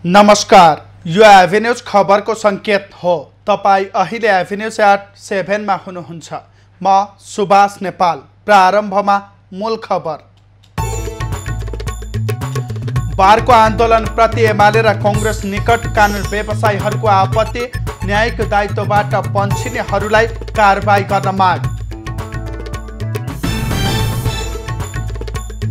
नमस्कार, यो एभेन्यूज खबरको संकेत हो। तपाई अहिले एभेन्यूज एट 7 मा हुनुहुन्छ। म सुभाष नेपाल। प्रारम्भमा मूल खबर। बारको आन्दोलन प्रति एमाले र कांग्रेस निकट कानुन व्यवसायीहरूको आपत्ति, न्यायिक दायित्वबाट पन्छिनेहरूलाई कारबाही गर्न माग।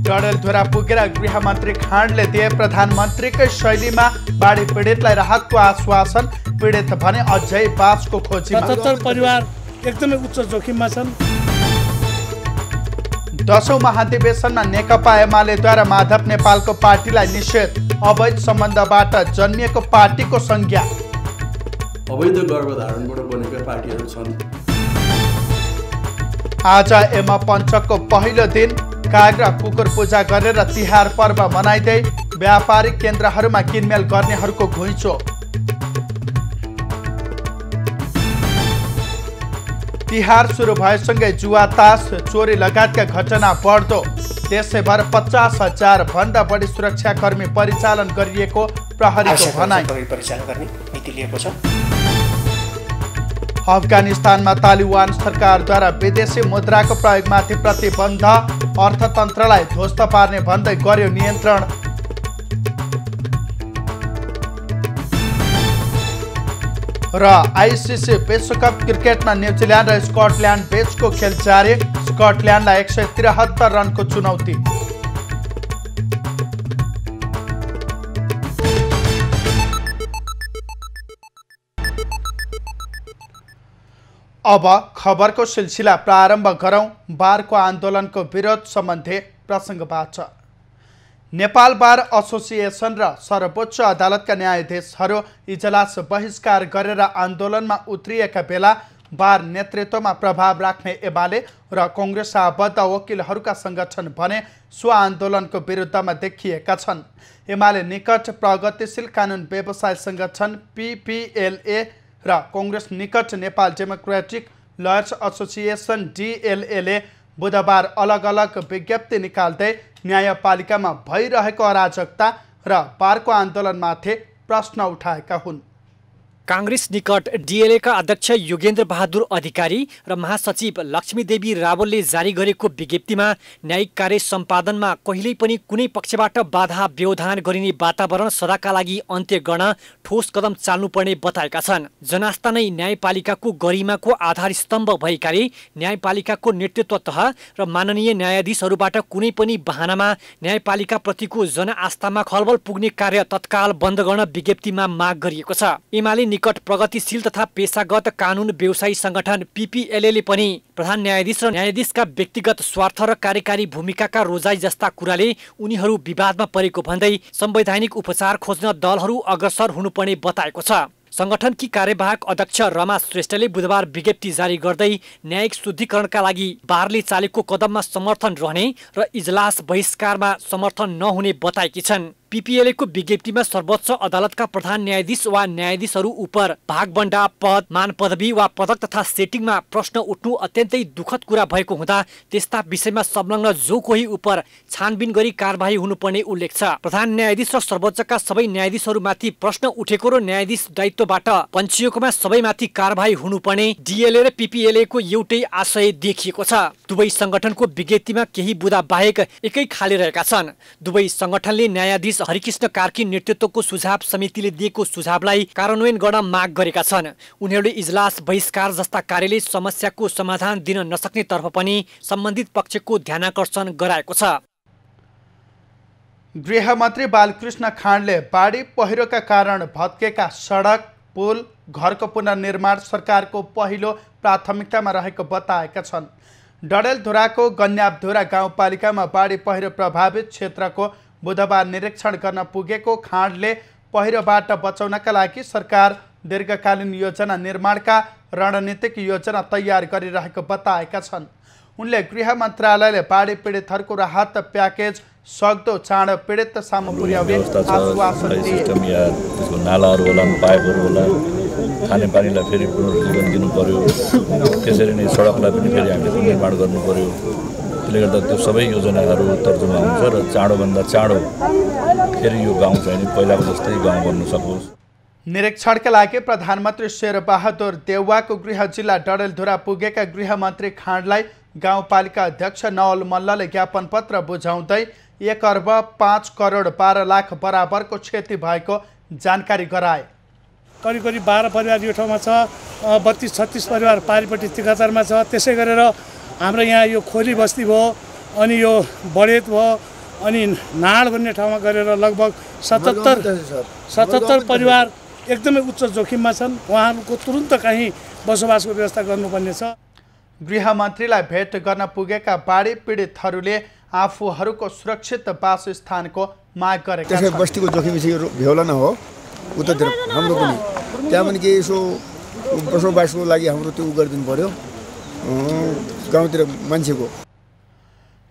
डडेलधुरा पुगेर गृहमन्त्री खाँडले दिए प्रधानमन्त्रीकै शैलीमा बाढी पीडितलाई राहतको आश्वासन। पीडित भने अझै बाँचको खोजीमा। ७५ परिवार एकदमै उच्च जोखिममा छन्। 10औं महाधिवेशनमा नेकपा एमालेद्वारा माधव नेपालको पार्टीलाई निषेध। अवैध सम्बन्धबाट जन्मिएको पार्टीको संज्ञा। अवैध गर्भधारणबाट बनेका पार्टीहरू छन्। आज एमा पञ्चकको पहिलो दिन। काग र कुकुर पूजा गरेर तिहार पर्व मनाइँदै व्यापारिक केन्द्रहरूमा किनमेल गर्नेहरूको घुइँचो। तिहार सुरु भएसँगै जुवा, तास, चोरी लगायतका घटना बढ्दो। देशैभर 50,000 भन्दा बढी सुरक्षाकर्मी परिचालन गरिएको प्रहरीको भनाइ। परिचालन गर्ने नीति लिएको छ। अफगानिस्तानमा तालिबान सरकारद्वारा विदेशी मुद्राको प्रयोगमाथि प्रतिबन्ध। अर्थतन्त्रलाई ध्वस्त पार्ने भन्दै गर्यो नियन्त्रण। र आईसीसी विश्वकप क्रिकेटमा न्युजिल्यान्ड र स्कटल्यान्ड बीचको खेल जारी। स्कटल्यान्डलाई 173 रनको चुनौती। अब खबरको सिलसिला प्रारम्भ गरौं। बारको आन्दोलनको विरोध सम्बन्धी प्रसङ्गबाट। नेपाल बार एसोसिएसन र सर्वोच्च अदालतका न्यायाधीशहरू इजलास बहिष्कार गरेर आन्दोलनमा उत्रिएका बेला बार नेतृत्वमा प्रभाव राख्ने एमाले र कांग्रेस आबद्ध वकिलहरूका संगठन भने सो आन्दोलनको विरुद्धमा देखिएका छन्। एमाले निकट प्रगतिशील कानुन व्यवसाय संगठन पीपीएलए र कांग्रेस निकट नेपाल डेमोक्रेटिक लयर्स एसोसिएसन डीएलएले बुधबार अलग अलग विज्ञप्ति निकाल्दै न्यायपालिकामा भइरहेको अराजकता र बारको आन्दोलनमाथि प्रश्न उठाएका हुन्। कांग्रेस निकट डीएलएका अध्यक्ष योगेन्द्र बहादुर अधिकारी र महासचिव लक्ष्मीदेवी रावलले जारी गरेको विज्ञप्तिमा न्यायिक कार्य सम्पादनमा कहिल्यै पनि कुनै पक्षबाट बाधा व्यवधान गरिने वातावरण सदाका लागि अन्त्य गर्न ठोस कदम चाल्नुपर्ने बताएका छन्। जनास्था नै न्यायपालिकाको गरिमाको आधार स्तम्भ भएकाले न्यायपालिकाको नेतृत्व तह र माननीय न्यायाधीशहरूबाट कुनै पनि बहानामा न्यायपालिकाप्रतिको जनआस्थामा खलबल पुग्ने कार्य तत्काल बन्द गर्न विज्ञप्तिमा माग गरिएको छ। एमाले निकट प्रगतिशील तथा पेशागत कानुन व्यवसायी संगठन पीपीएलए पनि प्रधान न्यायाधीश र न्यायाधीशका व्यक्तिगत स्वार्थ र कार्यकारी भूमिकाका रोजाइ जस्ता कुराले उनीहरू विवादमा परेको भन्दै संवैधानिक उपचार खोज्न दलहरू अग्रसर हुनुपर्ने बताएको छ। संगठनकी कार्यवाहक अध्यक्ष रमा श्रेष्ठले बुधबार विज्ञप्ति जारी गर्दै न्यायिक शुद्धिकरणका लागि बारले चालेको कदममा समर्थन रहने र इजलास बहिष्कारमा समर्थन नहुने बताएकी छन्। पीपीएलएको विज्ञप्तिमा सर्वोच्च अदालतका प्रधान न्यायाधीश वा न्यायाधीशहरू उप भागबण्डा, पद, मान पदवी वा पदक तथा सेटिङमा प्रश्न उठ्नु अत्यन्तै दुःखद कुरा भएको हुँदा त्यस्ता विषयमा संलग्न जो कोही उप छानबिन गरी कारबाही हुनुपर्ने उल्लेख छ। प्रधान न्यायाधीश र सर्वोच्चका सबै न्यायाधीशहरूमाथि प्रश्न उठेको र न्यायाधीश दायित्वबाट पन्छिएकोमा सबैमाथि कारबाही हुनुपर्ने डीएलए र पीपीएलएको एउटै आशय देखिएको छ। दुवै संगठनको विज्ञप्तिमा केही बुँदा बाहेक एकै खाले रहेका छन्। दुवै संगठनले न्यायाधीश हरिकृष्ण कार्की नेतृत्वको सुझाव समितिले दिएको सुझावलाई कार्यान्वयन गर्न माग गरेका छन्। उनीहरूले इजलास बहिष्कार जस्ता कार्यले समस्याको समाधान दिन नसक्ने तर्फ पनि सम्बन्धित पक्षको ध्यानाकर्षण गराएको छ। गृहमन्त्री बालकृष्ण खाँडले बाढी पहिरोका कारण भत्केका सडक, पुल, घरको पुनर्निर्माण सरकारको पहिलो प्राथमिकतामा रहेको बताएका छन्। डडेलधुराको गन्याबधुरा गाउँपालिकामा बाढी पहिरो प्रभावित क्षेत्रको बुधबार निरीक्षण गर्न पुगेको खाँडले पहिरोबाट बचाउनका लागि सरकार दीर्घकालीन योजना निर्माणका रणनीतिक योजना तयार गरिरहेको बताएका छन्। उनले गृह मन्त्रालयले बाढी पीडितहरूको राहत प्याकेज सक्दो चाँडो पीडित सामु पुर्याउने आश्वासन दिए। नालाहरू होला, पाइपहरू होला, खानेपानीलाई फेरि पुनर्जीवन दिनु पर्यो। त्यसरी नै सडकलाई पनि फेरि हामीले निर्माण गर्नु पर्यो। त्यसले गर्दा त्यो सबै योजनाहरू तर्जुमा हुन्छ र चाँडोभन्दा चाँडो फेरि यो गाउँ चाहिँ नि पहिलाको जस्तै गाउँ बन्न सकोस्। निरीक्षणका लागि प्रधानमन्त्री शेरबहादुर देउवाको गृह जिल्ला डडेलधुरा पुगेका गृहमन्त्री खाँडलाई गाउँपालिका अध्यक्ष नवल मल्लले ज्ञापन पत्र बुझाउँदै 1 अर्ब 5 करोड 12 लाख बराबरको क्षति भएको जानकारी गराए। करिब 12 परिवार यो ठाउँमा छ, 32-36 परिवार पारिपट्टि 73मा छ। त्यसै गरेर हाम्रो यहाँ यो खोली बस्ती भयो, अनि यो बडेत भयो, अनि नाड भन्ने ठाउँमा गरेर लगभग 77 परिवार एकदमै उच्च जोखिममा छन्। उहाँहरूको तुरुन्त कहीँ बसोबासको व्यवस्था गर्नुपर्ने छ। गृहमन्त्रीलाई भेट गर्न पुगेका बाढी पीडितहरूले आफूहरूको सुरक्षित वासस्थानको माग गरेका छन्। बस्तीको जोखिम भेउला न हो उतातिर हाम्रो पनि त्यहाँ पनि केही यसो बसोबासको लागि हाम्रो त्यो गरिदिनु पर्यो गाउँतिर मान्छेको।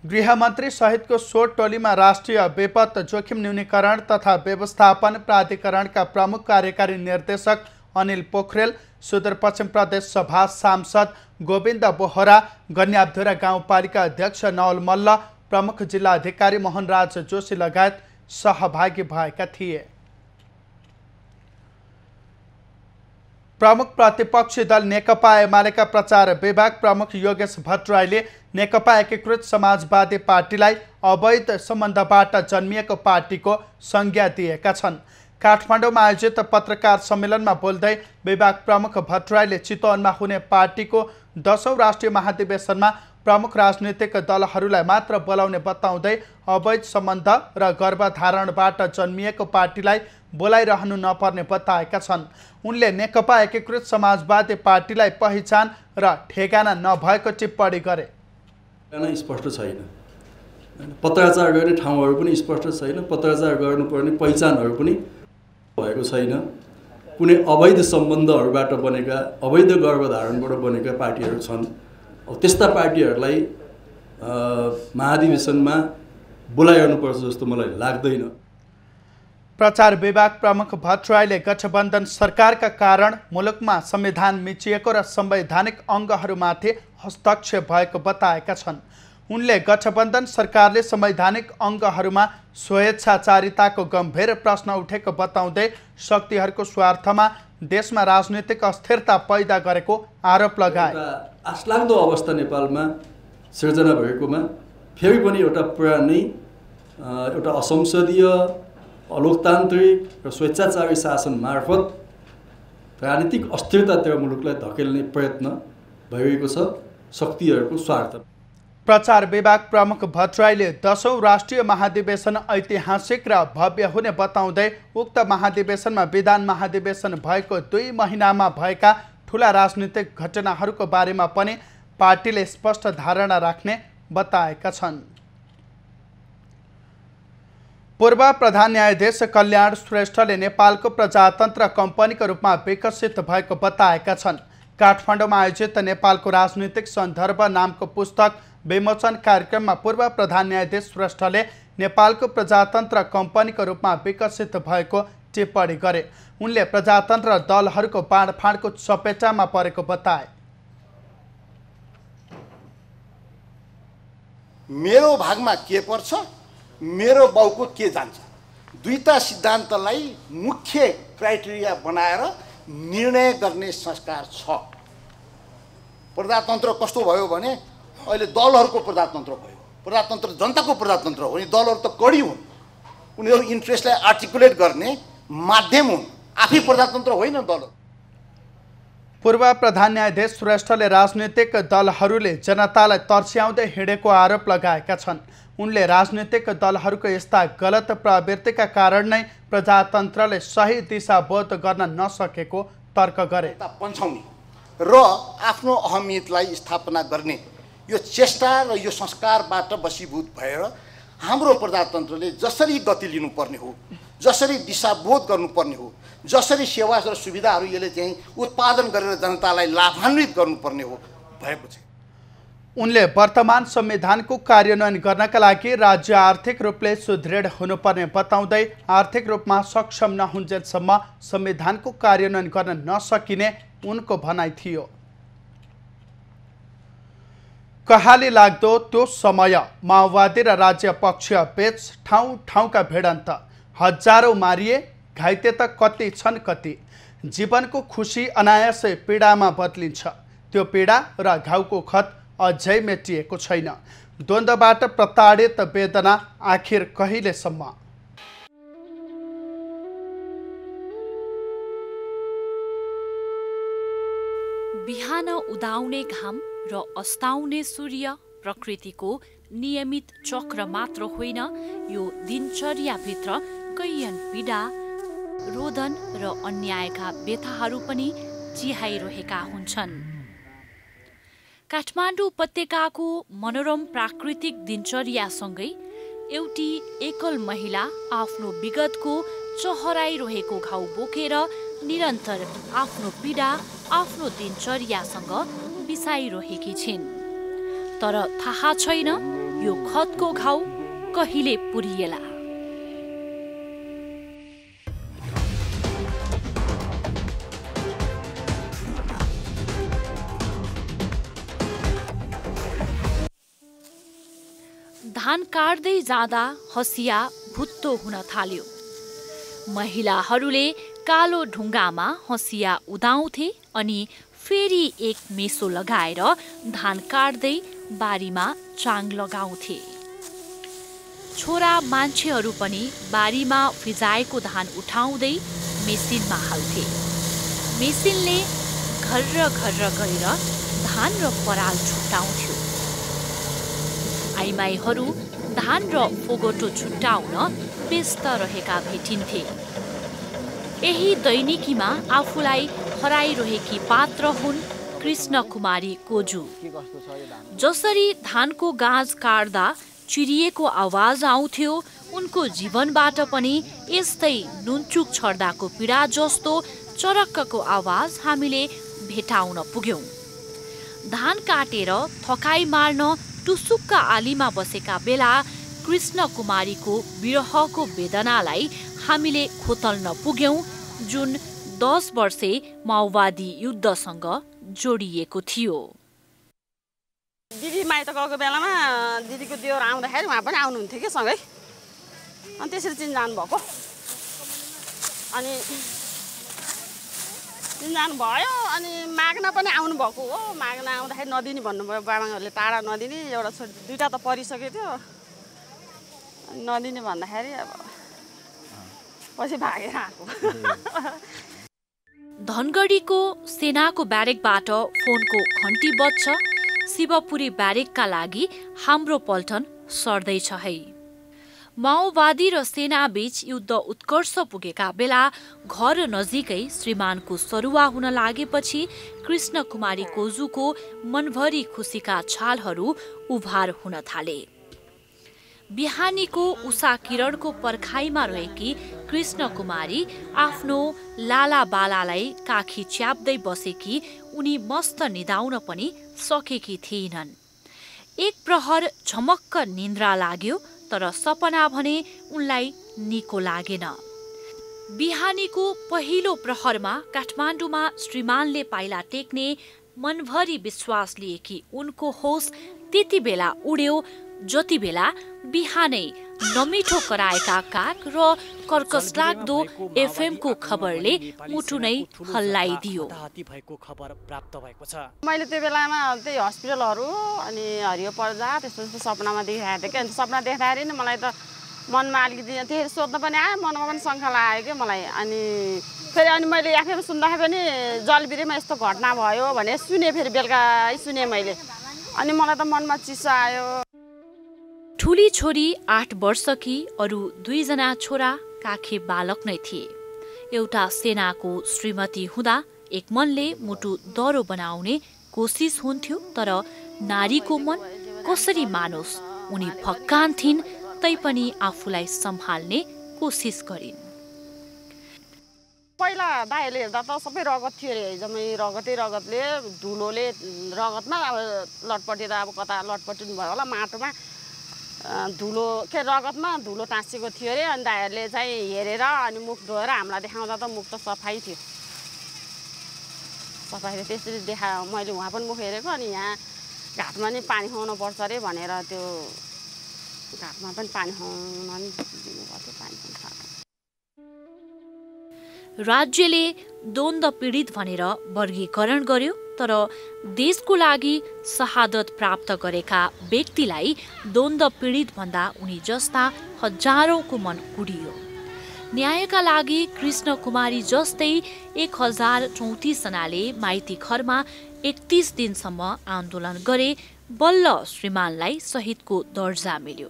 गृहमन्त्री सहितको सो टोलीमा राष्ट्रिय विपद जोखिम न्यूनीकरण तथा व्यवस्थापन प्राधिकरणका प्रमुख कार्यकारी निर्देशक अनिल पोखरेल, सुदूरपश्चिम प्रदेश सभा सांसद गोविन्द बोहरा, गन्याबधुरा गाउँपालिका अध्यक्ष नवल मल्ल, प्रमुख जिल्ला अधिकारी मोहनराज जोशी लगायत सहभागी भएका थिए। प्रमुख प्रतिपक्षी दल नेकपा एमालेका प्रचार विभाग प्रमुख योगेश भट्टराईले नेकपा एकीकृत समाजवादी पार्टीलाई अवैध सम्बन्धबाट जन्मिएको पार्टीको संज्ञा दिएका छन्। काठमाडौँमा आयोजित पत्रकार सम्मेलनमा बोल्दै विभाग प्रमुख भट्टराईले चितवनमा हुने पार्टीको 10औं राष्ट्रिय महाधिवेशनमा प्रमुख राजनीतिक दलहरूलाई मात्र बोलाउने बताउँदै अवैध सम्बन्ध र गर्भधारणबाट जन्मिएको पार्टीलाई बोलाइरहनु नपर्ने बताएका छन्। उनले नेकपा एकीकृत समाजवादी पार्टीलाई पहिचान र ठेगाना नभएको टिप्पणी गरे। स्पष्ट छैन, पत्राचार गर्ने ठाउँहरू पनि स्पष्ट छैन, पत्राचार गर्नुपर्ने पहिचानहरू पनि भएको छैन। कुनै अवैध सम्बन्धहरूबाट बनेका, अवैध गर्भधारणबाट बनेका पार्टीहरू छन्। त्यस्ता पार्टीहरूलाई महाधिवेशनमा बोलाइरहनुपर्छ जस्तो मलाई लाग्दैन। प्रचार विभाग प्रमुख भट्टराईले गठबन्धन सरकारका कारण मुलुकमा संविधान मिचिएको र संवैधानिक अङ्गहरूमाथि हस्तक्षेप भएको बताएका छन्। उनले गठबन्धन सरकारले संवैधानिक अङ्गहरूमा स्वेच्छाचारिताको गम्भीर प्रश्न उठेको बताउँदै शक्तिहरूको स्वार्थमा देशमा राजनीतिक अस्थिरता पैदा गरेको आरोप लगाए। आशलाग्दो अवस्था नेपालमा सिर्जना भएकोमा फेरि पनि एउटा पुरानै एउटा असंसदीय, अलोकतान्त्रिक र स्वेच्छाचारी शासन मार्फत राजनीतिक अस्थिरतातिर मुलुकलाई धकेल्ने प्रयत्न भइरहेको छ शक्तिहरूको स्वार्थ। प्रचार विभाग प्रमुख भट्टराईले 10औं राष्ट्रिय महाधिवेशन ऐतिहासिक र भव्य हुने बताउँदै उक्त महाधिवेशनमा विधान महाधिवेशन भएको 2 महिनामा भएका ठूला राजनीतिक घटनाहरूको बारेमा पनि पार्टीले स्पष्ट धारणा राख्ने बताएका छन्। पूर्व प्रधान न्यायाधीश कल्याण श्रेष्ठले नेपालको प्रजातन्त्र कम्पनीको रूपमा विकसित भएको बताएका छन्। काठमाडौँमा आयोजित नेपालको राजनीतिक सन्दर्भ नामको पुस्तक विमोचन कार्यक्रममा पूर्व प्रधान न्यायाधीश श्रेष्ठले नेपालको प्रजातन्त्र कम्पनीको रूपमा विकसित भएको टिप्पणी गरे। उनले प्रजातन्त्र दलहरूको बाँडफाँडको चपेटामा परेको बताए। मेरो भागमा के पर्छ, मेरो बाउको के जान्छ, दुईटा सिद्धान्तलाई मुख्य क्राइटेरिया बनाएर निर्णय गर्ने संस्कार छ। प्रजातन्त्र कस्तो भयो भने अहिले दलहरूको प्रजातन्त्र भयो। प्रजातन्त्र जनताको प्रजातन्त्र हो, अनि दलहरू त कडी हुन्, उनीहरू इन्ट्रेस्टलाई आर्टिकुलेट गर्ने माध्यम हुन्, आफै प्रजातन्त्र होइन दल। पूर्व प्रधान न्यायाधीश श्रेष्ठले राजनीतिक दलहरूले जनतालाई तर्स्याउँदै हिँडेको आरोप लगाएका छन्। उनले राजनीतिक दलहरूको यस्ता गलत प्रवृत्तिका कारण नै प्रजातन्त्रले सही दिशाबोध गर्न नसकेको तर्क गरे। पन्छाउने र आफ्नो अहमियतलाई स्थापना गर्ने यो चेष्टा र यो संस्कारबाट वशीभूत भएर हाम्रो प्रजातन्त्रले जसरी गति लिनुपर्ने हो, जसरी दिशाबोध गर्नुपर्ने हो, जसरी सेवा र सुविधाहरू यसले चाहिँ उत्पादन गरेर जनतालाई लाभान्वित गर्नुपर्ने हो, भएको छ। उनले वर्तमान संविधानको कार्यान्वयन गर्नका लागि राज्य आर्थिक रूपले सुदृढ हुनुपर्ने बताउँदै आर्थिक रूपमा सक्षम नहुन्जेलसम्म संविधानको कार्यान्वयन गर्न नसकिने उनको भनाइ थियो। कहाली लाग्दो त्यो समय माओवादी र राज्य पक्षीय बीच ठाउँ ठाउँका भिडन्त, हजारौँ मारिए, घाइते त कति छन् कति। जीवनको खुसी अनायासै पीडामा बदलिन्छ। त्यो पीडा र घाउको खत अझै मेटिएको छैन। द्वन्द्वबाट प्रताडित वेदना आखिर कहिलेसम्म? बिहान उदाउने घाम र अस्ताउने सूर्य प्रकृतिको नियमित चक्र मात्र होइन, यो दिनचर्याभित्र कैयन पीडा, रोदन र अन्यायका व्यथाहरू पनि चिहाइरहेका हुन्छन्। काठमाडौँ उपत्यकाको मनोरम प्राकृतिक दिनचर्यासँगै एउटी एकल महिला आफ्नो विगतको चहराइरहेको घाउ बोकेर निरन्तर आफ्नो पीडा आफ्नो दिनचर्यासँग बिसाइरहेकी छिन्। तर थाहा छैन यो खतको घाउ कहिले पुरिएला। धान काट्दै जाँदा हँसिया भुत्तो हुन थाल्यो। महिलाहरूले कालो ढुङ्गामा हँसिया उदाउँथे अनि फेरि एक मेसो लगाएर धान काट्दै बारीमा चाङ लगाउँथे। छोरा मान्छेहरू पनि बारीमा फिजाएको धान उठाउँदै मेसिनमा हाल्थे। मेसिनले घर्र घर्र गरेर धान र पराल छुट्याउँथ्यो। आइमाईहरू धान र फोगोटो छुट्याउन व्यस्त रहेका भेटिन्थे। यही दैनिकीमा आफूलाई हराइरहेकी पात्र हुन् कृष्ण कुमारी कोजु। जसरी धानको गाँज काट्दा चिरिएको आवाज आउँथ्यो, उनको जीवनबाट पनि यस्तै नुनचुक छर्दाको पीडा जस्तो चरक्कको आवाज हामीले भेटाउन पुग्यौं। धान काटेर थकाइ मार्न टुसुक्क आलीमा बसेका बेला कृष्ण कुमारीको विरहको वेदनालाई हामीले खोतल्न पुग्यौं, जुन 10 वर्षे माओवादी युद्धसँग जोडिएको थियो। दिदी माइत गएको बेलामा दिदीको दियोर आउँदाखेरि उहाँ पनि आउनुहुन्थ्यो कि सँगै, अनि त्यसरी चिन्जान भएको। अनि चिन्जान भयो अनि माग्न पनि आउनुभएको हो। माग्न आउँदाखेरि नदिने भन्नुभयो बाबाहरूले, टाढा नदिने, एउटा छोरी दुईवटा त परिसकेको थियो, नदिने भन्दाखेरि अब पछि भागेर आएको। धनगढीको सेनाको ब्यारेकबाट फोनको घन्टी बज्छ, शिवपुरी ब्यारेकका लागि हाम्रो पल्टन सर्दैछ है। माओवादी र सेना बीच युद्ध उत्कर्ष पुगेका बेला घर नजिकै श्रीमानको सरुवा हुन लागेपछि कृष्ण कुमारी कोजुको मनभरि खुसीका छालहरू उभार हुन थाले। बिहानीको उषा किरणको पर्खाइमा रहेकी कृष्ण कुमारी आफ्नो लाला बालालाई काखी च्याप्दै बसेकी उनी मस्त निदाउन पनि सकेकी थिएनन्। एक प्रहर झमक्क निन्द्रा लाग्यो, तर सपना भने उनलाई निको लागेन। बिहानीको पहिलो प्रहरमा काठमाडौँमा श्रीमानले पाइला टेक्ने मनभरि विश्वास लिएकी उनको होस त्यति बेला उड्यो जति बेला बिहानै नमिठो कराएका काग र कर्कस लाग्दो एफएमको खबरले मुटु नै हल्लाइदियो। मैले त्यो बेलामा त्यही हस्पिटलहरू अनि हरियो पर्दा त्यस्तो सपनामा देखाएको थिएँ कि, अनि सपना देख्दाखेरि नि मलाई त मनमा अलिकति त्यही सोध्न पनि आयो, मनमा पनि शङ्का लाग्यो कि मलाई। अनि फेरि अनि मैले एफएम सुन्दाखेरि पनि जलबिरेमा यस्तो घटना भयो भने सुनेँ, फेरि बेलुका सुनेँ मैले, अनि मलाई त मनमा चिसो आयो। ठुली छोरी 8 वर्षकी, अरू 2 जना छोरा काखे बालक नै थिए। एउटा सेनाको श्रीमती हुँदा एक मनले मुटु दरो बनाउने कोसिस हुन्थ्यो, तर नारीको मन कसरी मानोस्, उनी भक्कान थिइन्, तैपनि आफूलाई सम्हाल्ने कोसिस गरिन्। पहिला दाइले हेर्दा त सबै रगत थियो अरे, जम्मै रगतले धुलोले रगतमा अब लटपटेर अब कता लटपटिनु भयो होला, माटोमा धुलो के रगतमा धुलो टाँसिएको थियो अरे। अनि दाइहरूले चाहिँ हेरेर अनि मुख धोएर हामीलाई देखाउँदा त मुख त सफाइ थियो, सफाइ थियो। त्यसरी मैले उहाँ पनि मुख हेरेको, अनि यहाँ घाटमा नि पानी खुवाउनु पर्छ अरे भनेर त्यो घाटमा पनि पानी खुवाउन नि दिनुभएको थियो, पानी पनि खाएको। राज्यले द्वन्द्व पीडित भनेर वर्गीकरण गर्यो, तर देशको लागि शहादत प्राप्त गरेका व्यक्तिलाई द्वन्द्व पीडित भन्दा उनी जस्ता हजारौंको मन कुडियो। न्यायका लागि कृष्ण कुमारी जस्तै 1034 जनाले माइती घरमा 31 दिनसम्म आन्दोलन गरे, बल्ल श्रीमानलाई शहीदको दर्जा मिल्यो।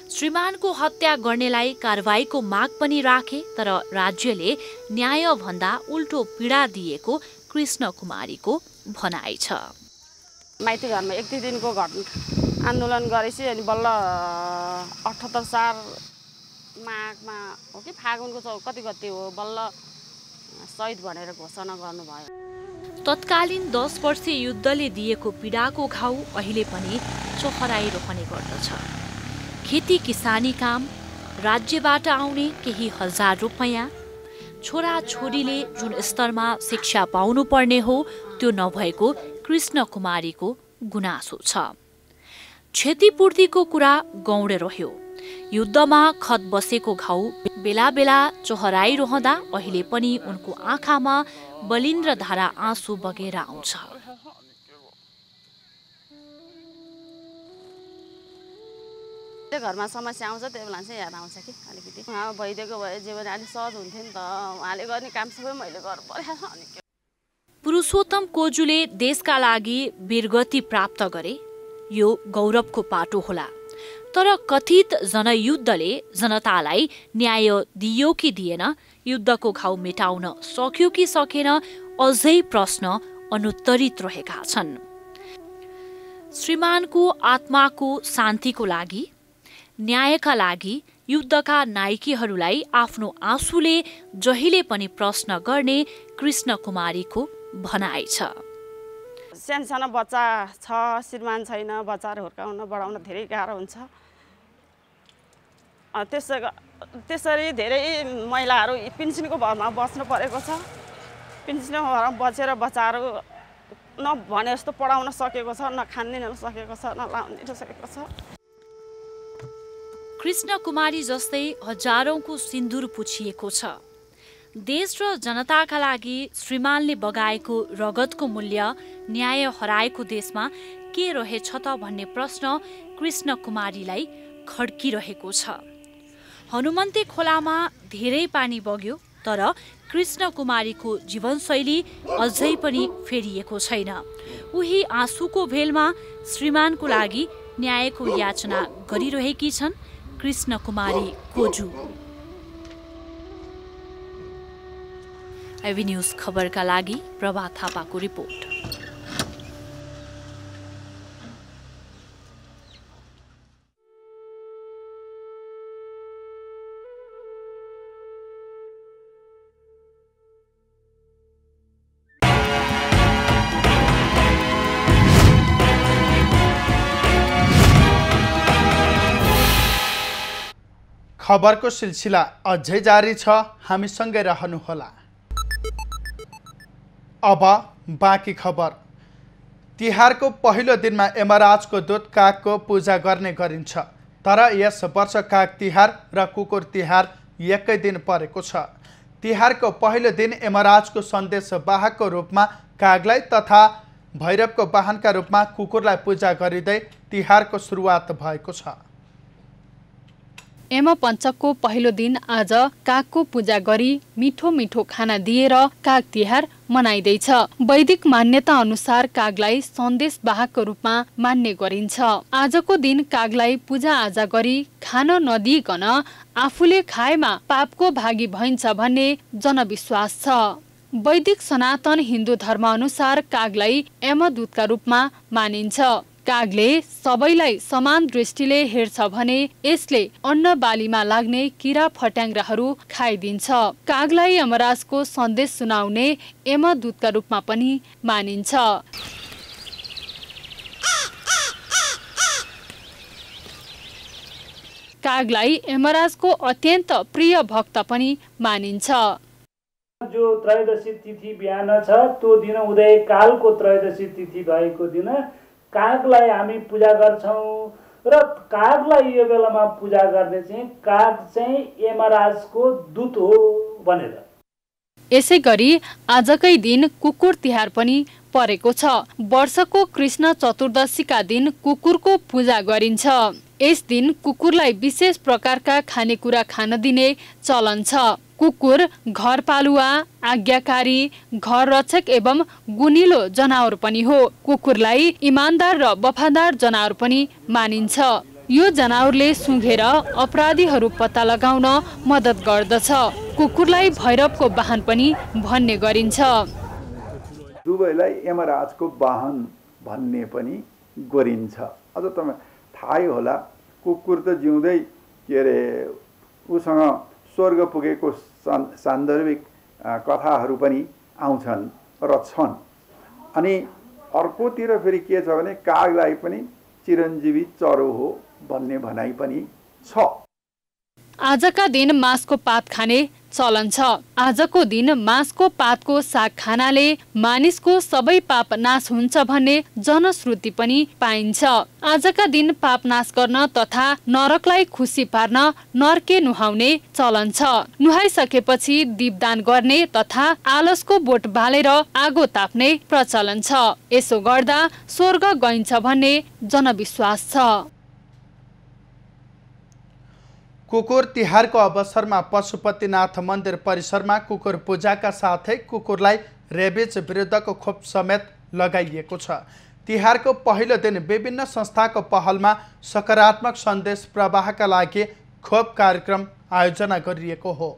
श्रीमानको हत्या गर्नेलाई कारबाहीको माग पनि राखे, तर राज्यले न्याय भन्दा उल्टो पीडा दिएको कृष्ण कुमारीको भनाइ छ। माइती घरमा 31 दिनको आन्दोलन गरेपछि अनि बल्ल 78 साल माघमा हो कि फागुनको कति गते हो बल्ल शहीद भनेर घोषणा गर्नुभयो। तत्कालीन 10 वर्षीय युद्धले दिएको पीडाको घाउ अहिले पनि चोखराइरहने गर्दछ। खेती किसानी काम, राज्यबाट आउने केही हजार रुपैयाँ, छोरा छोरीले जुन स्तरमा शिक्षा पाउनु पर्ने हो त्यो नभएको कृष्ण कुमारीको गुनासो छ। क्षतिपूर्तिको कुरा गौडे रह्यो। युद्धमा खत बसेको घाउ बेला बेला चोहराइरहँदा अहिले पनि उनको आँखामा बलिन्द्र धारा आँसु बगेर आउँछ। घरमा समस्या आउँछ त्यही बेला चाहिँ याद आउँछ कि अलिकति भइदिएको भए जीवन अलिक सहज हुन्थ्यो नि त। उहाँले गर्ने काम सबै मैले गर्नु पर्यो। पुरुषोत्तम कोजुले देशका लागि वीरगति प्राप्त गरे, यो गौरवको पाटो होला। तर कथित जनयुद्धले जनतालाई न्याय दियो कि दिएन, युद्धको घाउ मेटाउन सक्यो कि सकेन, अझै प्रश्न अनुत्तरित रहेका छन्। श्रीमानको आत्माको शान्तिको लागि, न्यायका लागि युद्धका नायकीहरूलाई आफ्नो आँसुले जहिले पनि प्रश्न गर्ने कृष्ण कुमारीको भनाइ छ। सानो बच्चा छ, श्रीमान छैन, बच्चाहरू हुर्काउन बढाउन धेरै गाह्रो हुन्छ। त्यसरी धेरै महिलाहरू पेन्सनको भरमा बस्नु परेको छ। पेन्सनको भरमा बसेर बच्चाहरू न भने जस्तो पढाउन सकेको छ, न खान सकेको छ, न लाउन सकेको छ। कृष्ण कुमारी जस्तै हजारौंको सिन्दुर पुछिएको छ। देश र जनताका लागि श्रीमानले बगाएको रगतको मूल्य न्याय हराएको देशमा के रहेछ त भन्ने प्रश्न कृष्ण कुमारीलाई खड्किरहेको छ। हनुमन्ते खोलामा धेरै पानी बग्यो, तर कृष्ण कुमारीको जीवनशैली अझै पनि फेरिएको छैन। उही आँसुको भेलमा श्रीमानको लागि न्यायको याचना गरिरहेकी छन् कृष्ण कुमारी कोजु। एभी न्यूज खबरका लागि प्रभात थापाको रिपोर्ट। खबरको सिलसिला अझै जारी छ, हामीसँगै रहनुहोला। अब बाँकी खबर। तिहारको पहिलो दिनमा यमराजको दूत कागको पूजा गर्ने गरिन्छ, तर यस वर्ष काग तिहार र कुकुर तिहार एकै दिन परेको छ। तिहारको पहिलो दिन यमराजको सन्देशवाहकको रूपमा कागलाई तथा भैरवको वाहनका रूपमा कुकुरलाई पूजा गरिँदै तिहारको सुरुवात भएको छ। यम पञ्चकको पहिलो दिन आज कागको पूजा गरी मिठो मिठो खाना दिएर काग तिहार मनाइँदैछ। वैदिक मान्यता अनुसार कागलाई सन्देशवाहकको रूपमा मान्ने गरिन्छ। आजको दिन कागलाई पूजा आजा गरी खान नदिइकन आफूले खाएमा पापको भागी भइन्छ भन्ने जनविश्वास छ। वैदिक सनातन हिन्दू धर्म अनुसार कागलाई यमदूतका रूपमा मानिन्छ। कागले सबैलाई समान दृष्टिले हेर्छ भने यसले अन्न बालीमा लाग्ने किरा फट्याङ्ग्राहरू खाइदिन्छ। कागलाई यमराजको सन्देश सुनाउने यमदूतका रूपमा पनि मानिन्छ। कागलाई यमराजको अत्यन्त प्रिय भक्त पनि मानिन्छ। जो त्रयोदशी तिथि बिहान छ त्यो दिन उदय कालको त्रयोदशी तिथि भएको दिन कागलाई हामी पूजा गर्छौं र कागलाई यो बेलामा पूजा गर्ने चाहिँ काग चाहिँ यमराजको दूत हो भनेर यसै गरी आजकै दिन कुकुर तिहार पनि परेको छ। वर्षको कृष्ण चतुर्दशीका दिन कुकुरको पूजा गरिन्छ। यस दिन कुकुरलाई विशेष प्रकारका खानेकुरा खान दिने चलन छ। कुकुर घरपालुवा, आज्ञाकारी, घर रक्षक एवं गुनिलो जनावर पनि हो। कुकुरलाई इमानदार र वफादार जनावर पनि मानिन्छ। यो जनावरले सुँघेर अपराधीहरू पत्ता लगाउन मद्दत गर्दछ। कुकुरलाई भैरवको वाहन पनि भन्ने गरिन्छ। दुवैलाई यमराजको वाहन भन्ने पनि गरिन्छ। अझ तपाईँ थाहै होला, कुकुर त जिउँदै के अरे उसँग स्वर्ग पुगेको सान्दर्भिक कथाहरू पनि आउँछन् र छन्। अनि अर्कोतिर फेरि के छ भने कागलाई पनि चिरञ्जीवी चरो हो भन्ने भनाइ पनि छ। आजका दिन मासको पात खाने चलन छ। आजको दिन मासको पातको साग खानाले मानिसको सबै पाप नाश हुन्छ भन्ने जनश्रुति पनि पाइन्छ। आजका दिन पाप नाश गर्न तथा नरकलाई खुसी पार्न नर्के नुहाउने चलन छ। नुहाइसकेपछि दीपदान गर्ने तथा आलसको बोट बालेर आगो ताप्ने प्रचलन छ। यसो गर्दा स्वर्ग गइन्छ भन्ने जनविश्वास छ। कुकुर तिहारको अवसरमा पशुपतिनाथ मन्दिर परिसरमा कुकुर पूजाका साथै कुकुरलाई रेबिज विरुद्धको खोप समेत लगाइएको छ। तिहारको पहिलो दिन विभिन्न संस्थाको पहलमा सकारात्मक सन्देश प्रवाहका लागि खोप कार्यक्रम आयोजना गरिएको हो।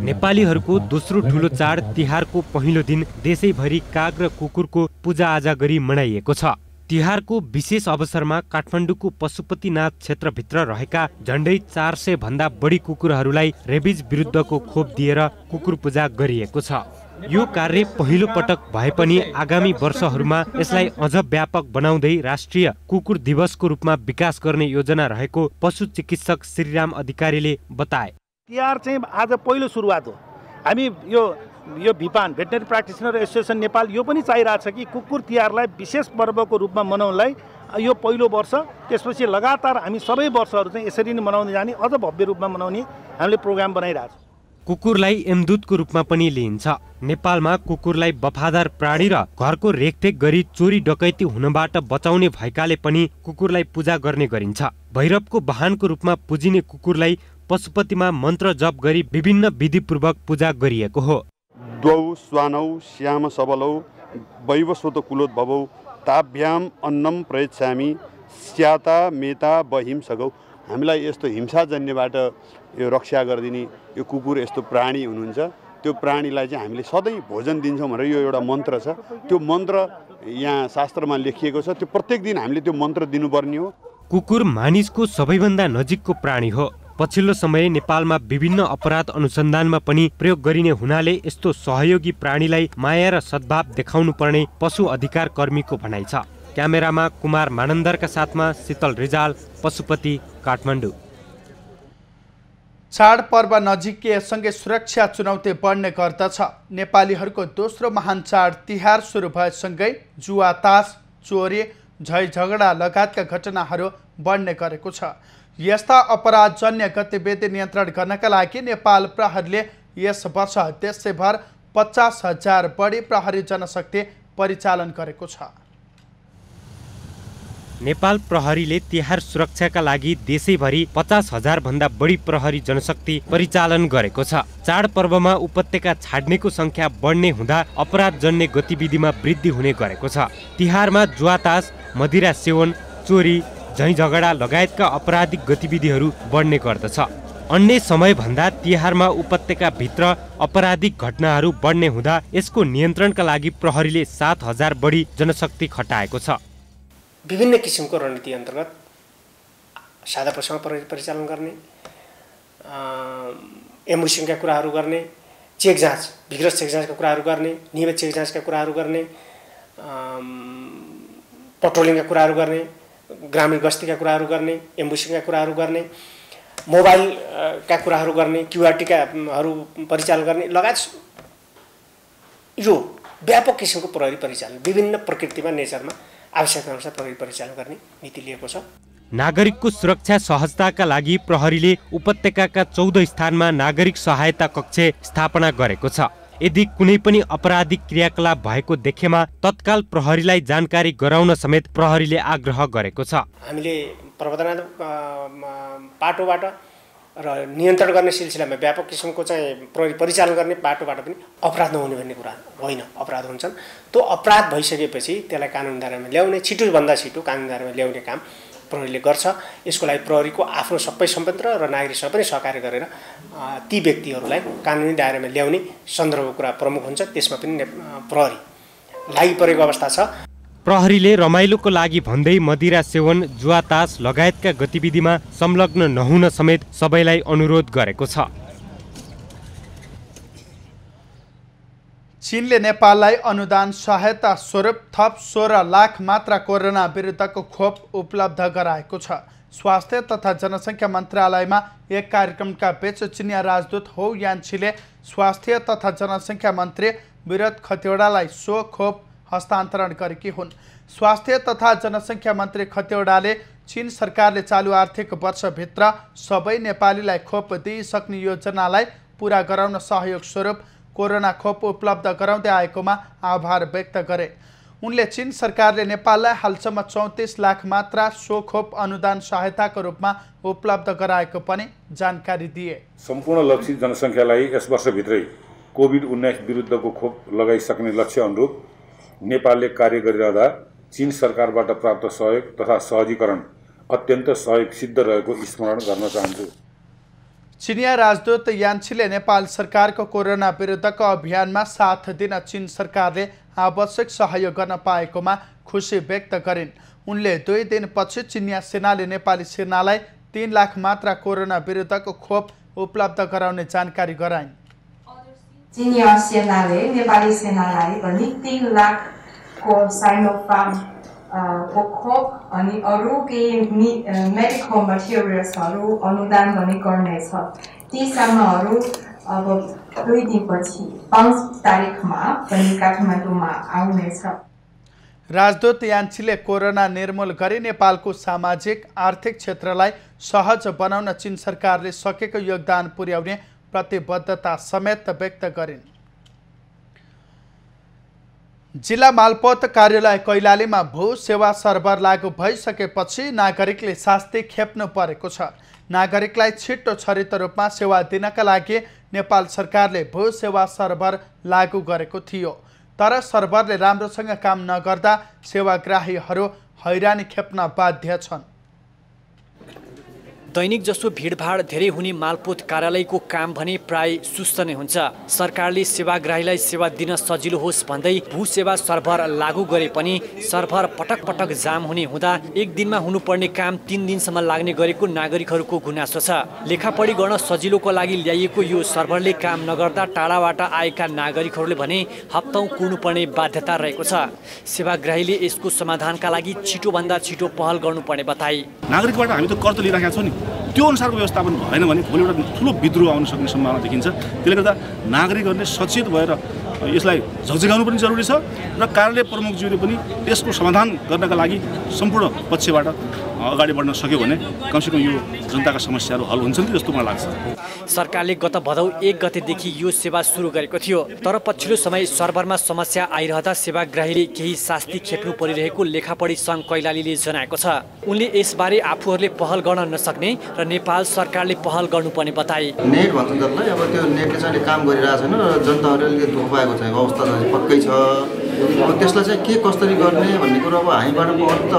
नेपालीहरूको दोस्रो ठुलो चाड तिहारको पहिलो दिन देशैभरि काग र कुकुरको पूजाआजा गरी मनाइएको छ। तिहारको विशेष अवसरमा काठमाडौँको पशुपतिनाथ क्षेत्रभित्र रहेका झण्डै 400 भन्दा बढी कुकुरहरूलाई रेबिज विरुद्धको खोप दिएर कुकुर पूजा गरिएको छ। यो कार्य पहिलो पटक भए पनि आगामी वर्षहरूमा यसलाई अझ व्यापक बनाउँदै राष्ट्रिय कुकुर दिवसको रूपमा विकास गर्ने योजना रहेको पशु चिकित्सक श्रीराम अधिकारीले बताए। तिहार चाहिँ आज पहिलो सुरुवात हो। हामी यो भिपान भेटनरी प्र्याक्टिसनर एसोसिएसन नेपाल यो पनि चाहिरहेछ कि कुकुर तिहारलाई विशेष पर्वको रूपमा मनाउनलाई यो पहिलो वर्ष, त्यसपछि लगातार हामी सबै वर्षहरू चाहिँ यसरी नै मनाउँदै जाने, अझ भव्य रूपमा मनाउने हामीले प्रोग्राम बनाइरहेछ। कुकुरलाई यमदूतको रूपमा पनि लिइन्छ। नेपालमा कुकुरलाई वफादार प्राणी र घरको रेखदेख गरी चोरी डकैती हुनबाट बचाउने भएकाले पनि कुकुरलाई पूजा गर्ने गरिन्छ। भैरवको वाहनको रूपमा पुजिने कुकुरलाई पशुपतिमा मन्त्र जप गरी विभिन्न विधिपूर्वक पूजा गरिएको हो। द्वौ स्वानौ श्याम सबलौ वैवस्वत कुलोद्भवौ ताभ्याम अन्नम प्रयच्छामि स्याता मेता बहिंसगौ। हामीलाई यस्तो हिंसाजन्यबाट यो रक्षा गरिदिने यो कुकुर यस्तो प्राणी हुनुहुन्छ। त्यो प्राणीलाई चाहिँ हामीले सधैँ भोजन दिन्छौँ भनेर यो एउटा मन्त्र छ। त्यो मन्त्र यहाँ शास्त्रमा लेखिएको छ। त्यो प्रत्येक दिन हामीले त्यो मन्त्र दिनुपर्ने हो। कुकुर मानिसको सबैभन्दा नजिकको प्राणी हो। पछिल्लो समय नेपालमा विभिन्न अपराध अनुसन्धानमा पनि प्रयोग गरिने हुनाले यस्तो सहयोगी प्राणीलाई माया र सद्भाव देखाउनु पर्ने पशु अधिकार कर्मीको भनाइ छ। क्यामेरामा कुमार मानन्दरका साथमा शीतल रिजाल, पशुपति, काठमाडौँ। चाडपर्व नजिकिएसँगै सुरक्षा चुनौती बढ्ने गर्दछ। नेपालीहरूको दोस्रो महान चाड तिहार सुरु भएसँगै जुवा, तास, चोरी, झै झगडा लगायतका घटनाहरू बढ्ने गरेको छ। यस्ता अपराधजन्य गतिविधि नियन्त्रण गर्नका लागि नेपाल प्रहरीले यस वर्ष देशभर 50,000 बढी प्रहरी जनशक्ति परिचालन गरेको छ। नेपाल प्रहरीले तिहार सुरक्षाका लागि देशैभरि 50,000 भन्दा बढी प्रहरी जनशक्ति परिचालन गरेको छ। चाडपर्वमा उपत्यका छाड्नेको संख्या बढ्ने हुँदा अपराधजन्य गतिविधिमा वृद्धि हुने गरेको छ। तिहारमा जुवातास, मदिरा सेवन, चोरी, झै झगडा लगायतका आपराधिक गतिविधिहरू बढ्ने गर्दछ। अन्य समयभन्दा तिहारमा उपत्यकाभित्र आपराधिक घटनाहरू बढ्ने हुँदा यसको नियन्त्रणका लागि प्रहरीले 7,000 बढी जनशक्ति खटाएको छ। विभिन्न किसिमको रणनीति अन्तर्गत सादा प्रसङ्ग परिचालन गर्ने, एम्बुसिङका कुराहरू गर्ने, चेक जाँच, भिग्रस चेक जाँचका कुराहरू गर्ने, नियमित चेक जाँचका कुराहरू गर्ने, पट्रोलिङका कुराहरू गर्ने, ग्रामीण गस्तीका कुराहरू गर्ने, एम्बुसिङका कुराहरू गर्ने, मोबाइलका कुराहरू गर्ने, क्युआरटीकाहरू परिचालन गर्ने लगायत यो व्यापक किसिमको प्रहरी परिचालन विभिन्न प्रकृतिमा नेचरमा आवश्यकता अनुसार प्रहरी परिचालन गर्ने नीति लिएको छ। नागरिकको सुरक्षा सहजताका लागि प्रहरीले उपत्यकाका 14 स्थानमा नागरिक सहायता कक्ष स्थापना गरेको छ। यदि कुनै पनि अपराधिक क्रियाकलाप भएको देखेमा तत्काल प्रहरीलाई जानकारी गराउन समेत प्रहरीले आग्रह गरेको छ। हामीले प्रवर्तनात्मक पाटोबाट र नियन्त्रण गर्ने सिलसिलामा व्यापक किसिमको चाहिँ प्रहरी परिचालन गर्ने पाटोबाट पनि अपराध नहुने भन्ने कुरा होइन, अपराध हुन्छन्। त्यो अपराध भइसकेपछि त्यसलाई कानुन दायरामा ल्याउने, छिटोभन्दा छिटो कानुन दायरामा ल्याउने काम प्रहरीले गर्छ। यसको लागि प्रहरीको आफ्नो सबै संयन्त्र र नागरिकसँग पनि सहकार्य गरेर ती व्यक्तिहरूलाई कानुनी दायरामा ल्याउने सन्दर्भको कुरा प्रमुख हुन्छ। त्यसमा पनि प्रहरी लागिपरेको अवस्था छ। प्रहरीले रमाइलोको लागि भन्दै मदिरा सेवन, जुवातास लगायतका गतिविधिमा संलग्न नहुन समेत सबैलाई अनुरोध गरेको छ। चीनले नेपाललाई अनुदान सहायता स्वरूप थप 16 लाख मात्रा कोरोना विरुद्धको खोप उपलब्ध गराएको छ। स्वास्थ्य तथा जनसङ्ख्या मन्त्रालयमा एक कार्यक्रमका बीच चिनिया राजदूत हो यान्छीले स्वास्थ्य तथा जनसङ्ख्या मन्त्री विरत खतिवडालाई सो खोप हस्तान्तरण गरेकी हुन्। स्वास्थ्य तथा जनसङ्ख्या मन्त्री खतिवडाले चीन सरकारले चालु आर्थिक वर्षभित्र सबै नेपालीलाई खोप दिइसक्ने योजनालाई पूरा गराउन सहयोग स्वरूप कोरोना खोप उपलब्ध गराउँदै आएकोमा आभार व्यक्त गरे। उनले चीन सरकारले नेपाललाई हालसम्म 34 लाख मात्रा सो खोप अनुदान सहायताको रूपमा उपलब्ध गराएको पनि जानकारी दिए। सम्पूर्ण लक्षित जनसङ्ख्यालाई यस वर्षभित्रै कोभिड-19 विरुद्धको खोप लगाइसक्ने लक्ष्य अनुरूप नेपालले कार्य गरिरहँदा चीन सरकारबाट प्राप्त सहयोग तथा सहजीकरण अत्यन्त सहयोग सिद्ध रहेको स्मरण गर्न चाहन्छु। चिनिया राजदूत यान्छीले नेपाल सरकारको कोरोना विरुद्धको अभियानमा साथ दिन चीन सरकारले आवश्यक सहयोग गर्न पाएकोमा खुसी व्यक्त गरिन्। उनले 2 दिनपछि चिनिया सेनाले नेपाली सेनालाई 3 लाख मात्रा कोरोना विरुद्धको खोप उपलब्ध गराउने जानकारी गराइन्। चिनिया सेनाले नेपाली सेनालाई पनि 3 लाखको साइनोफार्म को खोप अनि अरू केही मेडिकल मटेरियल्सहरू अनुदान पनि गर्नेछ। ती सामानहरू अब 2 दिनपछि 5 तारिखमा पनि काठमाडौँमा आउनेछ। राजदूत यान्छीले कोरोना निर्मूल गरी नेपालको सामाजिक आर्थिक क्षेत्रलाई सहज बनाउन चीन सरकारले सकेको योगदान पुर्याउने प्रतिबद्धता समेत व्यक्त गरिन्। जिल्ला मालपोत कार्यालय कैलालीमा भू सेवा सर्भर लागू भइसकेपछि नागरिकले शास्ति खेप्नु परेको छ। नागरिकलाई छिटो छरितो रूपमा सेवा दिनका लागि नेपाल सरकारले भू सेवा सर्भर लागू गरेको थियो। तर सर्भरले राम्रोसँग काम नगर्दा सेवाग्राहीहरू हैरानी खेप्न बाध्य छन्। दैनिक जसो भिडभाड धेरै हुने मालपोत कार्यालयको काम भने प्राय सुस्त नै हुन्छ। सरकारले सेवाग्राहीलाई सेवा दिन सजिलो होस् भन्दै भू सेवा सर्भर लागू गरे पनि सर्भर पटक पटक जाम हुने हुँदा एक दिनमा हुनुपर्ने काम 3 दिनसम्म लाग्ने गरेको नागरिकहरूको गुनासो छ। लेखापढी गर्न सजिलोको लागि ल्याइएको यो सर्भरले काम नगर्दा टाढाबाट आएका नागरिकहरूले भने हप्तौं कुर्नुपर्ने बाध्यता रहेको छ। सेवाग्राहीले यसको समाधानका लागि छिटोभन्दा छिटो पहल गर्नुपर्ने बताए। नागरिकबाट हामी त कर त लिइराखेका छौँ नि, त्यो अनुसारको व्यवस्थापन भएन भने भोलि एउटा ठुलो विद्रोह आउन सक्ने सम्भावना देखिन्छ। त्यसले गर्दा नागरिकहरूले सचेत भएर यसलाई झकझगाउनु पनि जरुरी छ र कार्यालय प्रमुखज्यूले पनि यसको समाधान गर्नका लागि सम्पूर्ण पक्षबाट अगाडि बढ्न सक्यो भने कमसेकम यो जनताका समस्याहरू हल हुन्छन् जस्तो मलाई लाग्छ। सरकारले गत भदौ 1 गतेदेखि यो सेवा सुरु गरेको थियो। तर पछिल्लो समय सर्भरमा समस्या आइरहँदा सेवाग्राहीले केही शास्ति खेप्नु परिरहेको लेखापढी सङ्घ कैलालीले जनाएको छ। उनले यसबारे आफूहरूले पहल गर्न नसक्ने र नेपाल सरकारले पहल गर्नुपर्ने बताए। नेट भन्छ जसलाई, अब त्यो नेटले चाहिँ काम गरिरहेको छैन र जनताहरूले दुःख पाएको छ, अवस्था चाहिँ पक्कै छ। अब त्यसलाई चाहिँ के कसरी गर्ने भन्ने कुरो अब हामीबाट पहल त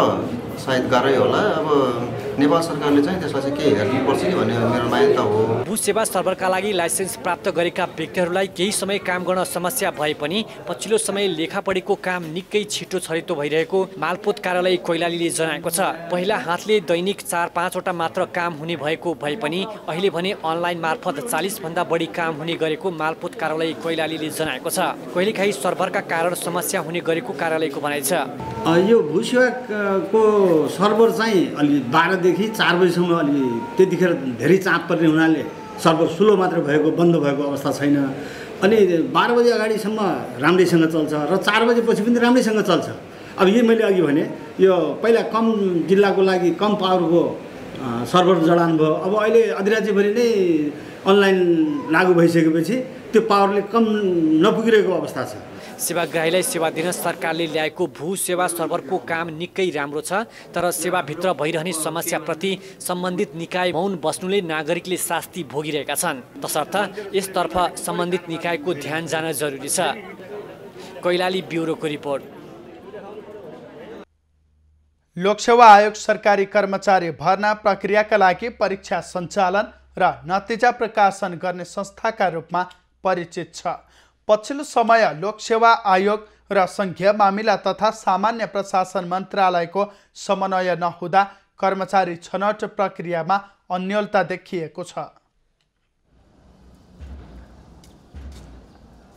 सायद गाह्रै होला। अब नेपाल सरकारले चाहिँ त्यसलाई चाहिँ के हेर्नुपर्छ कि भन्ने मेरो माग त हो। भू सेवा सर्भरका लागि लाइसेन्स प्राप्त गरेका व्यक्तिहरूलाई केही समय काम गर्न समस्या भए पनि पछिल्लो समय लेखापढीको काम निकै छिटो छरितो भइरहेको मालपोत कार्यालय कैलालीले जनाएको छ। पहिला हातले दैनिक 4-5 वटा मात्र काम हुने भएको भए पनि अहिले भने अनलाइन मार्फत 40 भन्दा बढी काम हुने गरेको मालपोत कार्यालय कैलालीले जनाएको छ। कहिलेकाहीँ सर्भरका कारण समस्या हुने गरेको कार्यालयको भनाइ छ। यो भू सेवाको सर्भर चाहिँ अलि 12 देखि 4 बजीसम्म अलि त्यतिखेर धेरै चाप पर्ने हुनाले सर्भर स्लो मात्र भएको, बन्द भएको अवस्था छैन। अनि 12 बजे अगाडिसम्म राम्रैसँग चल्छ र 4 बजेपछि पनि राम्रैसँग चल्छ। अब यही मैले अघि भने यो पहिला कम जिल्लाको लागि कम पावरको सर्भर जडान भयो। अब अहिले अधिराज्यभरि नै अनलाइन लागू भइसकेपछि त्यो पावरले कम नपुगिरहेको अवस्था छ। सेवाग्राहीलाई सेवा दिन सरकारले ल्याएको भू सेवा सर्भरको काम निकै राम्रो छ, तर सेवाभित्र भइरहने समस्याप्रति सम्बन्धित निकाय मौन बस्नुले नागरिकले शास्ति भोगिरहेका छन्। तसर्थ यसतर्फ सम्बन्धित निकायको ध्यान जान जरुरी छ। कैलाली ब्युरोको रिपोर्ट। लोकसेवा आयोग सरकारी कर्मचारी भर्ना प्रक्रियाका लागि परीक्षा सञ्चालन र नतिजा प्रकाशन गर्ने संस्थाका रूपमा परिचित छ। पछिल्लो समय लोकसेवा आयोग र संघीय मामिला तथा सामान्य प्रशासन मन्त्रालयको समन्वय नहुँदा कर्मचारी छनौट प्रक्रियामा अन्योलता देखिएको छ।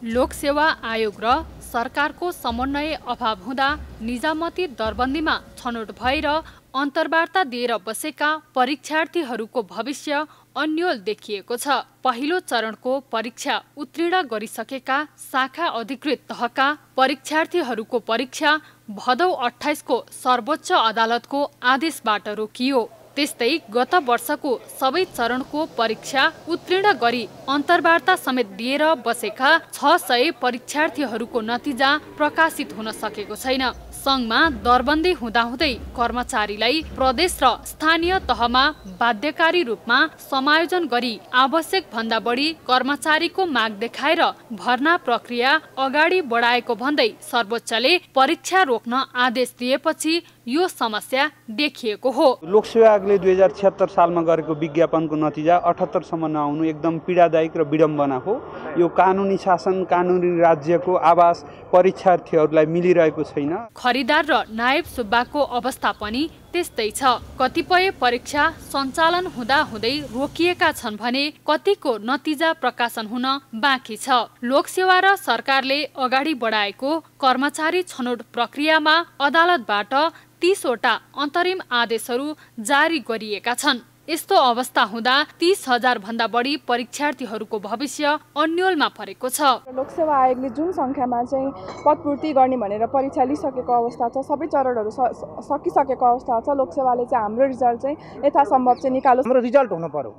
लोकसेवा आयोग र सरकारको समन्वय अभाव हुँदा निजामती दरबन्दीमा छनौट भएर अन्तर्वार्ता दिएर बसेका परीक्षार्थीहरूको भविष्य अन्योल देखिएको छ। पहिलो चरणको परीक्षा उत्तीर्ण गरिसकेका शाखा अधिकृत तहका परीक्षार्थीहरूको परीक्षा भदौ 28 को सर्वोच्च अदालतको आदेशबाट रोकियो। त्यस्तै गत वर्षको सबै चरणको परीक्षा उत्तीर्ण गरी अन्तर्वार्ता समेत दिएर बसेका 600 परीक्षार्थीहरूको नतिजा प्रकाशित हुन सकेको छैन। संघमा दरबन्दी हुँदाहुँदै कर्मचारीलाई प्रदेश र स्थानीय तहमा बाध्यकारी रूपमा समायोजन गरी आवश्यक भन्दा बढी कर्मचारीको माग देखाएर भर्ना प्रक्रिया अगाडि बढाएको भन्दै सर्वोच्चले परीक्षा रोक्न आदेश दिएपछि यो समस्या देखिएको हो। लोकसेवा आयोगले 2076 सालमा गरेको विज्ञापनको नतिजा 78 सम्म नआउनु एकदम पीडादायक र विडम्बना हो। यो कानुनी शासन, कानुनी राज्यको आवाज परीक्षार्थीहरूलाई मिलिरहेको छैन। खरिदार र नायब सुब्बाको अवस्था पनि त्यस्तै छ। कतिपय परीक्षा सञ्चालन हुँदाहुँदै रोकिएका छन् भने कतिको नतिजा प्रकाशन हुन बाँकी छ। लोकसेवा र सरकारले अगाडि बढाएको कर्मचारी छनौट प्रक्रियामा अदालतबाट 30 वटा अन्तरिम आदेशहरू जारी गरिएका छन्। यस्तो अवस्था हुँदा 30,000 भन्दा बढी परीक्षार्थीहरूको भविष्य अन्योलमा परेको छ। लोकसेवा आयोगले जुन संख्यामा चाहिँ पदपूर्ति गर्ने भनेर परीक्षा लिइसकेको अवस्था छ, सबै चरणहरू सकिसकेको अवस्था छ। लोकसेवाले चाहिँ हाम्रो रिजल्ट चाहिँ यथासम्भव चाहिँ निकालोस्। हाम्रो रिजल्ट हुनु पर्यो।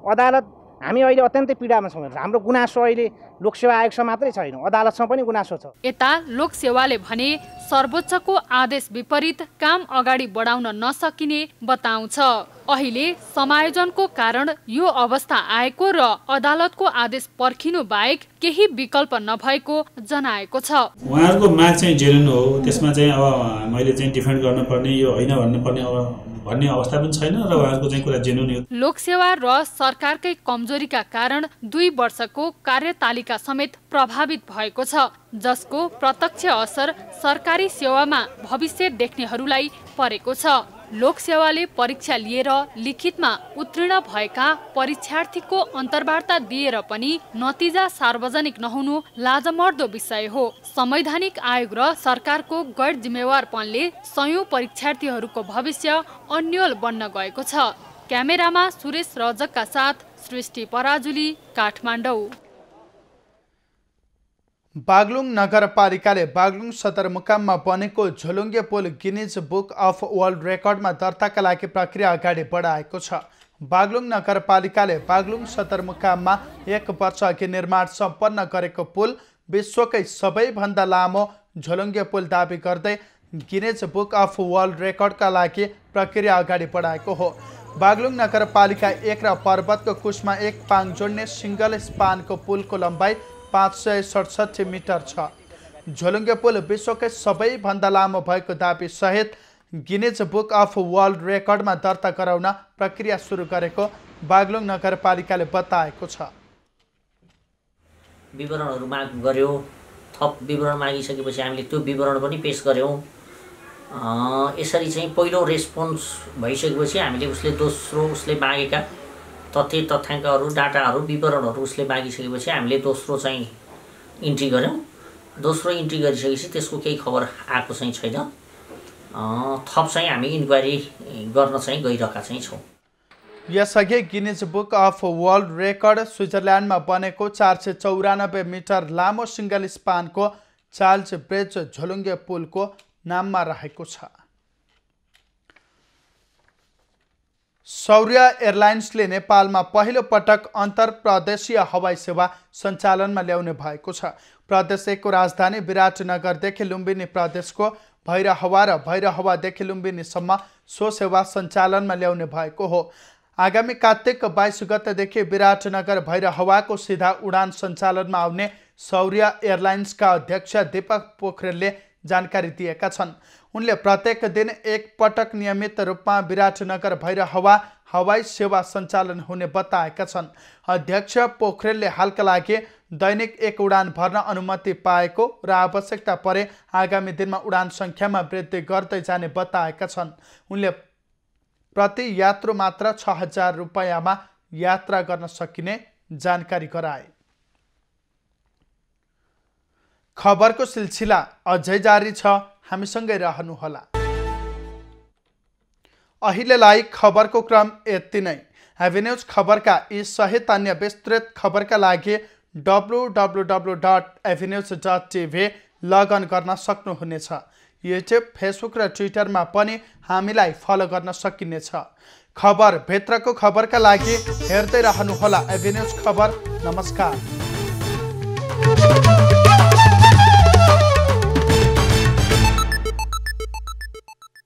अदालत हामी अहिले अत्यन्तै पीडामा छौँ। हाम्रो गुनासो अहिले लोकसेवा आयोगसँग मात्रै छैन, अदालतसँग पनि गुनासो छ। यता लोकसेवाले भने सर्वोच्चको आदेश विपरीत काम अगाडि बढाउन नसकिने बताउँछ। अहिले समायोजनको कारण यो अवस्था आएको र अदालतको आदेश पर्खिनु बाहेक केही विकल्प नभएको जनाएको छ। उहाँहरूको माग चाहिँ जेन्युन हो, त्यसमा चाहिँ अब मैले चाहिँ डिफेन्ड गर्नुपर्ने यो होइन भन्ने अवस्था पनि छैन र उहाँहरूको चाहिँ कुरा जेन्युन हो। लोकसेवा र सरकारकै कमजोरीका कारण 2 वर्षको कार्यतालिका समेत प्रभावित भएको छ, जसको प्रत्यक्ष असर सरकारी सेवामा भविष्य देख्नेहरूलाई परेको छ। लोकसेवाले परीक्षा लिएर लिखितमा उत्तीर्ण भएका परीक्षार्थीको अन्तर्वार्ता दिएर पनि नतिजा सार्वजनिक नहुनु लाजमर्दो विषय हो। संवैधानिक आयोग र सरकारको गैर जिम्मेवारपनले सयौं परीक्षार्थीहरूको भविष्य अन्योल बन्न गएको छ। क्यामेरामा सुरेश रजकका साथ सृष्टि पराजुली, काठमाडौँ। बागलुङ नगरपालिकाले बागलुङ सदरमुकाममा बनेको झोलुङ्गे पुल गिनिज बुक अफ वर्ल्ड रेकर्डमा दर्ताका लागि प्रक्रिया अगाडि बढाएको छ। बागलुङ नगरपालिकाले बागलुङ सदरमुकाममा 1 वर्ष अघि निर्माण सम्पन्न गरेको पुल विश्वकै सबैभन्दा लामो झोलुङ्गे पुल दाबी गर्दै गिनिज बुक अफ वर्ल्ड रेकर्डका लागि प्रक्रिया अगाडि बढाएको हो। बागलुङ नगरपालिका 1 र पर्वतको कुसमा 1 पाङ जोड्ने सिंगल स्पानको पुलको लम्बाइ 567 मिटर छ। झोलुङ्गे पुल विश्वकै सबैभन्दा लामो भएको दाबी सहित गिनिज बुक अफ वर्ल्ड रेकर्डमा दर्ता गराउन प्रक्रिया सुरु गरेको बागलुङ नगरपालिकाले बताएको छ। विवरणहरू माग गर्यो, थप विवरण मागिसकेपछि हामीले त्यो विवरण पनि पेश गर्यौँ। यसरी चाहिँ पहिलो रेस्पोन्स भइसकेपछि हामीले उसले मागेका तथ्य तथ्याङ्कहरू, डाटाहरू, विवरणहरू उसले मागिसकेपछि हामीले दोस्रो चाहिँ इन्ट्री गऱ्यौँ। दोस्रो इन्ट्री गरिसकेपछि त्यसको केही खबर आएको चाहिँ छैन। थप चाहिँ हामी इन्क्वायरी गर्न चाहिँ गइरहेका चाहिँ छौँ। यसअघि Guinness book of world record स्विजरल्यान्डमा बनेको 494 मिटर लामो सिंगल स्पानको चार्ल्स ब्रिज झोलुङ्गे पुलको नाममा रहेको छ। सौर्य एयरलाइन्सले नेपालमा पहिलो पटक अन्तर्प्रदेशीय हवाई सेवा सञ्चालनमा ल्याउने भएको छ। प्रदेश 1 को राजधानी विराटनगरदेखि लुम्बिनी प्रदेशको भैरहवा र भैरहवादेखि लुम्बिनीसम्म सो सेवा सञ्चालनमा ल्याउने भएको हो। आगामी कार्तिक 22 गतेदेखि विराटनगर भैरहवाको सिधा उडान सञ्चालनमा आउने सौर्य एयरलाइन्सका अध्यक्ष दीपक पोखरेलले जानकारी दिएका छन्। उनले प्रत्येक दिन एक पटक नियमित रूपमा विराटनगर भैरहवा हवाई सेवा सञ्चालन हुने बताएका छन्। अध्यक्ष पोखरेलले हालका लागि दैनिक 1 उडान भर्न अनुमति पाएको र आवश्यकता परे आगामी दिनमा उडान सङ्ख्यामा वृद्धि गर्दै जाने बताएका छन्। उनले प्रति यात्रु मात्र 6000 रुपैयाँमा यात्रा गर्न सकिने जानकारी गराए। खबरको सिलसिला अझै जारी छ, हामीसँगै रहनुहोला। अहिलेलाई खबरको क्रम यति नै। एभिन्यूज खबरका यी सहित अन्य विस्तृत खबरका लागि www.avenews.tv लगइन गर्न सक्नुहुनेछ। युट्युब, फेसबुक र ट्विटरमा पनि हामीलाई फलो गर्न सकिनेछ। खबर भित्रको खबरका लागि हेर्दै रहनुहोला एभिन्यूज खबर। नमस्कार।